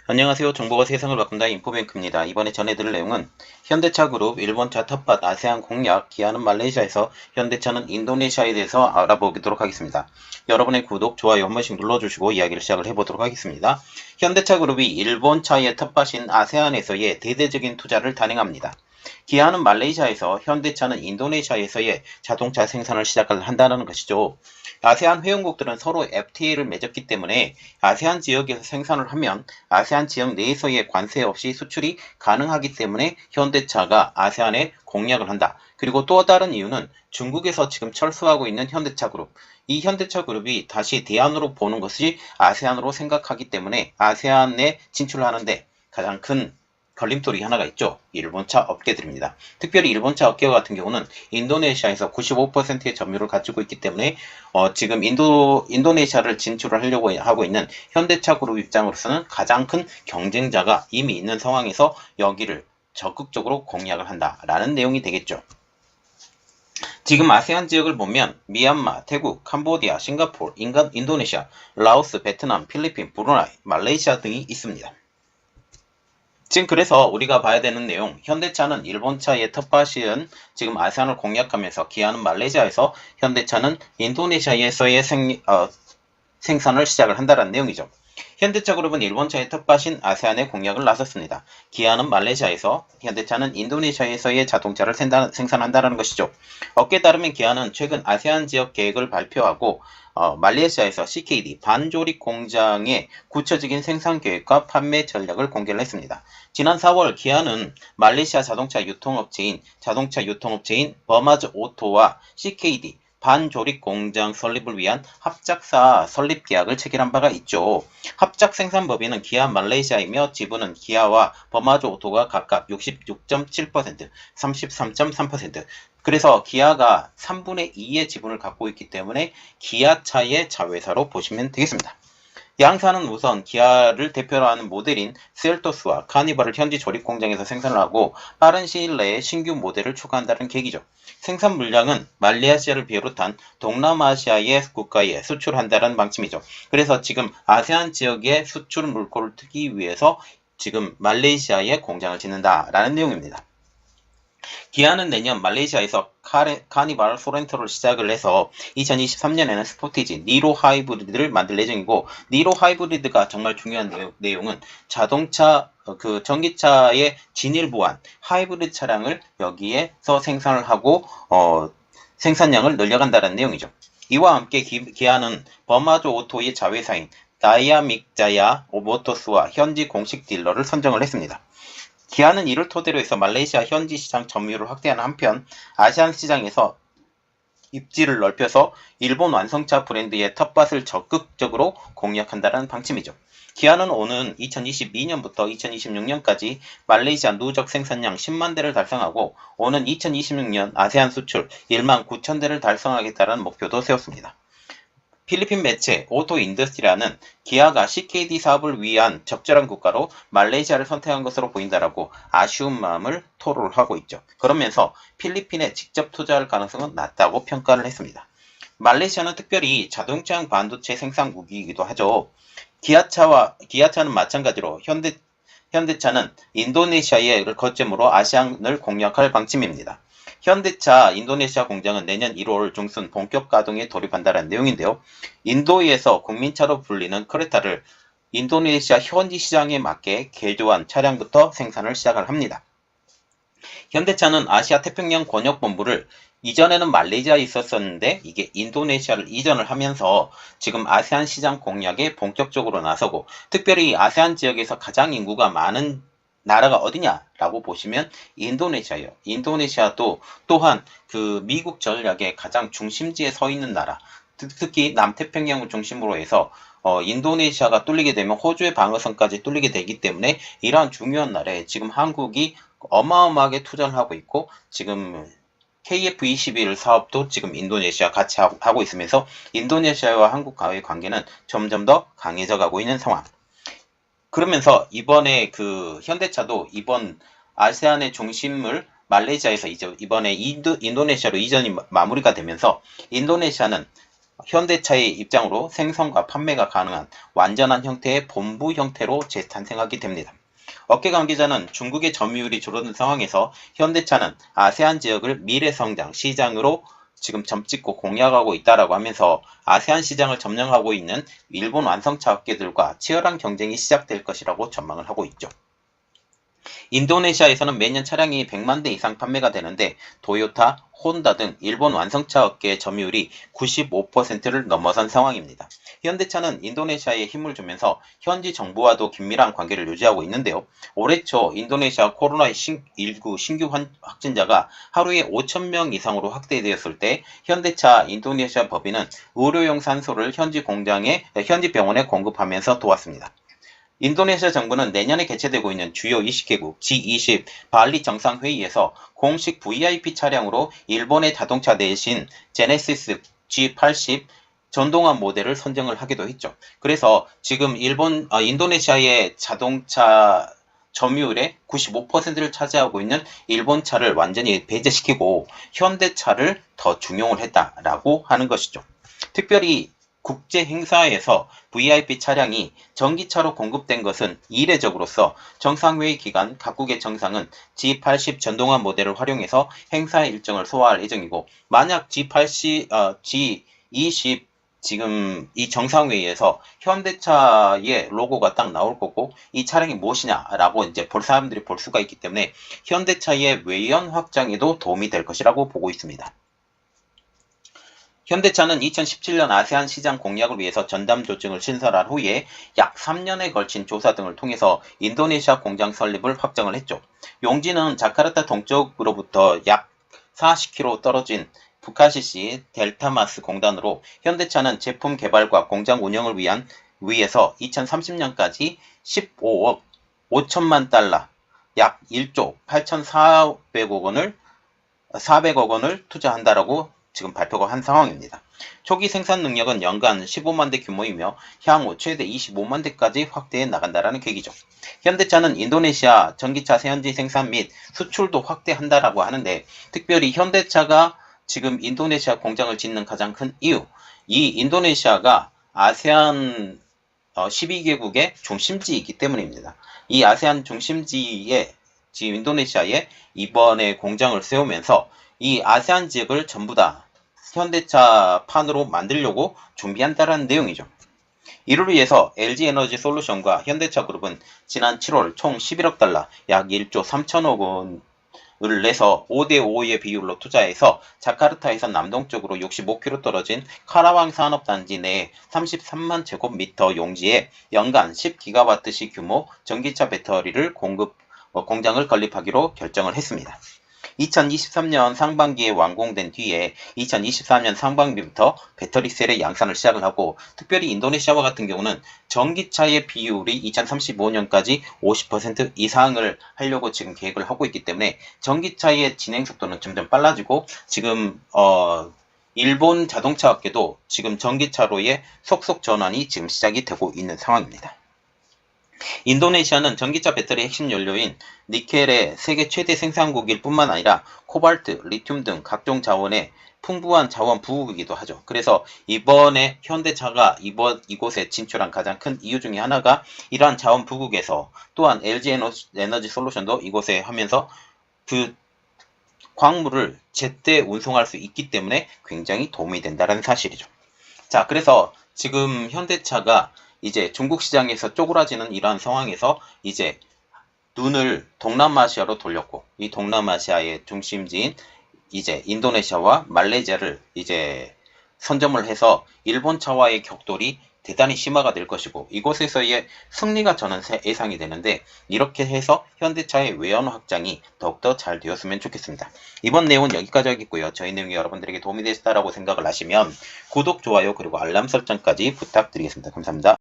안녕하세요. 정보가 세상을 바꾼다 인포뱅크입니다. 이번에 전해드릴 내용은 현대차 그룹, 일본차 텃밭, 아세안 공략, 기아는 말레이시아에서 현대차는 인도네시아에 대해서 알아보도록 하겠습니다. 여러분의 구독, 좋아요 한 번씩 눌러주시고 이야기를 시작을 해보도록 하겠습니다. 현대차 그룹이 일본차의 텃밭인 아세안에서의 대대적인 투자를 단행합니다. 기아는 말레이시아에서, 현대차는 인도네시아에서의 자동차 생산을 시작을 한다는 것이죠. 아세안 회원국들은 서로 FTA를 맺었기 때문에 아세안 지역에서 생산을 하면 아세안 지역 내에서의 관세 없이 수출이 가능하기 때문에 현대차가 아세안에 공략을 한다. 그리고 또 다른 이유는 중국에서 지금 철수하고 있는 현대차 그룹. 이 현대차 그룹이 다시 대안으로 보는 것이 아세안으로 생각하기 때문에 아세안에 진출하는데 가장 큰 걸림돌이 하나가 있죠. 일본차 업계들입니다. 특별히 일본차 업계 같은 경우는 인도네시아에서 95%의 점유율을 가지고 있기 때문에 지금 인도네시아를 진출을 하려고 하고 있는 현대차 그룹 입장으로서는 가장 큰 경쟁자가 이미 있는 상황에서 여기를 적극적으로 공략을 한다라는 내용이 되겠죠. 지금 아세안 지역을 보면 미얀마, 태국, 캄보디아, 싱가포르, 인도네시아, 라오스, 베트남, 필리핀, 브루나이, 말레이시아 등이 있습니다. 지금 그래서 우리가 봐야 되는 내용, 현대차는 일본차의 텃밭이은 지금 아세안을 공략하면서 기아는 말레이시아에서, 현대차는 인도네시아에서의 생산을 시작을 한다는 내용이죠. 현대차 그룹은 일본차의 텃밭인 아세안에 공략을 나섰습니다. 기아는 말레이시아에서, 현대차는 인도네시아에서의 자동차를 생산한다는 것이죠. 업계에 따르면 기아는 최근 아세안 지역 계획을 발표하고 말레이시아에서 CKD 반조립 공장의 구체적인 생산 계획과 판매 전략을 공개를 했습니다. 지난 4월 기아는 말레이시아 자동차 유통업체인 버마즈 오토와 CKD 반조립 공장 설립을 위한 합작사 설립 계약을 체결한 바가 있죠. 합작 생산 법인은 기아 말레이시아이며 지분은 기아와 버마즈 오토가 각각 66.7%, 33.3%. 그래서 기아가 3분의 2의 지분을 갖고 있기 때문에 기아차의 자회사로 보시면 되겠습니다. 양사는 우선 기아를 대표로 하는 모델인 셀토스와 카니발을 현지 조립 공장에서 생산을 하고 빠른 시일 내에 신규 모델을 추가한다는 계기죠. 생산 물량은 말레이시아를 비롯한 동남아시아의 국가에 수출한다는 방침이죠. 그래서 지금 아세안 지역의 수출 물꼬를 트기 위해서 지금 말레이시아에 공장을 짓는다라는 내용입니다. 기아는 내년 말레이시아에서 카니발 소렌토를 시작을 해서 2023년에는 스포티지 니로 하이브리드를 만들 예정이고, 니로 하이브리드가 정말 중요한 내용은 자동차 전기차의 진일 보완 하이브리드 차량을 여기에서 생산을 하고 생산량을 늘려간다는 내용이죠. 이와 함께 기아는 버마조 오토의 자회사인 다이아믹자야 모터스와 현지 공식 딜러를 선정을 했습니다. 기아는 이를 토대로 해서 말레이시아 현지 시장 점유율을 확대하는 한편 아시안 시장에서 입지를 넓혀서 일본 완성차 브랜드의 텃밭을 적극적으로 공략한다는 방침이죠. 기아는 오는 2022년부터 2026년까지 말레이시아 누적 생산량 10만 대를 달성하고 오는 2026년 아세안 수출 1만 9천 대를 달성하겠다는 목표도 세웠습니다. 필리핀 매체 오토 인더스트리라는 기아가 CKD 사업을 위한 적절한 국가로 말레이시아를 선택한 것으로 보인다라고 아쉬운 마음을 토로를 하고 있죠. 그러면서 필리핀에 직접 투자할 가능성은 낮다고 평가를 했습니다. 말레이시아는 특별히 자동차용 반도체 생산국이기도 하죠. 기아차는 마찬가지로 현대차는 인도네시아를 거점으로 아시안을 공략할 방침입니다. 현대차 인도네시아 공장은 내년 1월 중순 본격 가동에 돌입한다는 내용인데요. 인도에서 국민차로 불리는 크레타를 인도네시아 현지 시장에 맞게 개조한 차량부터 생산을 시작을 합니다. 현대차는 아시아 태평양 권역본부를 이전에는 말레이시아에 있었었는데 이게 인도네시아를 이전을 하면서 지금 아세안 시장 공략에 본격적으로 나서고, 특별히 아세안 지역에서 가장 인구가 많은 나라가 어디냐라고 보시면 인도네시아예요. 인도네시아도 또한 그 미국 전략의 가장 중심지에 서 있는 나라, 특히 남태평양을 중심으로 해서 인도네시아가 뚫리게 되면 호주의 방어선까지 뚫리게 되기 때문에 이러한 중요한 나라에 지금 한국이 어마어마하게 투자를 하고 있고, 지금 KF21 사업도 지금 인도네시아 같이 하고 있으면서 인도네시아와 한국과의 관계는 점점 더 강해져 가고 있는 상황. 그러면서 이번에 그 현대차도 이번 아세안의 중심을 말레이시아에서 이번에 인도네시아로 이전이 마무리가 되면서 인도네시아는 현대차의 입장으로 생산과 판매가 가능한 완전한 형태의 본부 형태로 재탄생하게 됩니다. 업계 관계자는 중국의 점유율이 줄어든 상황에서 현대차는 아세안 지역을 미래성장 시장으로 지금 점찍고 공략하고 있다라고 하면서 아세안 시장을 점령하고 있는 일본 완성차 업계들과 치열한 경쟁이 시작될 것이라고 전망을 하고 있죠. 인도네시아에서는 매년 차량이 100만 대 이상 판매가 되는데 도요타, 혼다 등 일본 완성차 업계의 점유율이 95%를 넘어선 상황입니다. 현대차는 인도네시아에 힘을 주면서 현지 정부와도 긴밀한 관계를 유지하고 있는데요. 올해 초 인도네시아 코로나19 신규 확진자가 하루에 5,000명 이상으로 확대되었을 때 현대차 인도네시아 법인은 의료용 산소를 현지 병원에 공급하면서 도왔습니다. 인도네시아 정부는 내년에 개최되고 있는 주요 20개국 G20 발리 정상회의에서 공식 VIP 차량으로 일본의 자동차 대신 제네시스 G80 전동화 모델을 선정을 하기도 했죠. 그래서 지금 인도네시아의 자동차 점유율의 95%를 차지하고 있는 일본 차를 완전히 배제시키고 현대차를 더 중용을 했다라고 하는 것이죠. 특별히 국제 행사에서 VIP 차량이 전기차로 공급된 것은 이례적으로서 정상회의 기간 각국의 정상은 G80 전동화 모델을 활용해서 행사 일정을 소화할 예정이고, 만약 G20 지금 이 정상회의에서 현대차의 로고가 딱 나올 거고 이 차량이 무엇이냐라고 이제 사람들이 볼 수가 있기 때문에 현대차의 외연 확장에도 도움이 될 것이라고 보고 있습니다. 현대차는 2017년 아세안 시장 공략을 위해서 전담 조직을 신설한 후에 약 3년에 걸친 조사 등을 통해서 인도네시아 공장 설립을 확정을 했죠. 용지는 자카르타 동쪽으로부터 약 40km 떨어진 부카시시 델타마스 공단으로 현대차는 제품 개발과 공장 운영을 위해서 2030년까지 15억 5천만 달러, 약 1조 8,400억 원을 투자한다라고 지금 발표가 한 상황입니다. 초기 생산 능력은 연간 15만 대 규모이며 향후 최대 25만 대까지 확대해 나간다라는 계획이죠. 현대차는 인도네시아 전기차 현지 생산 및 수출도 확대한다라고 하는데, 특별히 현대차가 지금 인도네시아 공장을 짓는 가장 큰 이유, 이 인도네시아가 아세안 12개국의 중심지이기 때문입니다. 이 아세안 중심지에 지금 인도네시아에 이번에 공장을 세우면서 이 아세안 지역을 전부 다 현대차 판으로 만들려고 준비한다는 내용이죠. 이를 위해서 LG에너지 솔루션과 현대차 그룹은 지난 7월 총 11억 달러, 약 1조 3천억 원을 내서 5대5의 비율로 투자해서 자카르타에서 남동쪽으로 65km 떨어진 카라왕 산업단지 내 33만 제곱미터 용지에 연간 10기가와트시 규모 전기차 배터리를 공장을 건립하기로 결정을 했습니다. 2023년 상반기에 완공된 뒤에 2024년 상반기부터 배터리셀의 양산을 시작을 하고, 특별히 인도네시아와 같은 경우는 전기차의 비율이 2035년까지 50% 이상을 하려고 지금 계획을 하고 있기 때문에 전기차의 진행 속도는 점점 빨라지고, 지금 일본 자동차 업계도 지금 전기차로의 속속 전환이 지금 시작이 되고 있는 상황입니다. 인도네시아는 전기차 배터리 핵심 연료인 니켈의 세계 최대 생산국일 뿐만 아니라 코발트, 리튬 등 각종 자원의 풍부한 자원 부국이기도 하죠. 그래서 이번에 현대차가 이곳에 진출한 가장 큰 이유 중에 하나가 이러한 자원 부국에서, 또한 LG 에너지 솔루션도 이곳에 하면서 그 광물을 제때 운송할 수 있기 때문에 굉장히 도움이 된다는 사실이죠. 자, 그래서 지금 현대차가 이제 중국 시장에서 쪼그라지는 이러한 상황에서 이제 눈을 동남아시아로 돌렸고, 이 동남아시아의 중심지인 이제 인도네시아와 말레이시아를 이제 선점을 해서 일본 차와의 격돌이 대단히 심화가 될 것이고, 이곳에서의 승리가 저는 예상이 되는데, 이렇게 해서 현대차의 외연 확장이 더욱더 잘 되었으면 좋겠습니다. 이번 내용은 여기까지 하겠고요. 저희 내용이 여러분들에게 도움이 되셨다라고 생각을 하시면 구독, 좋아요, 그리고 알람 설정까지 부탁드리겠습니다. 감사합니다.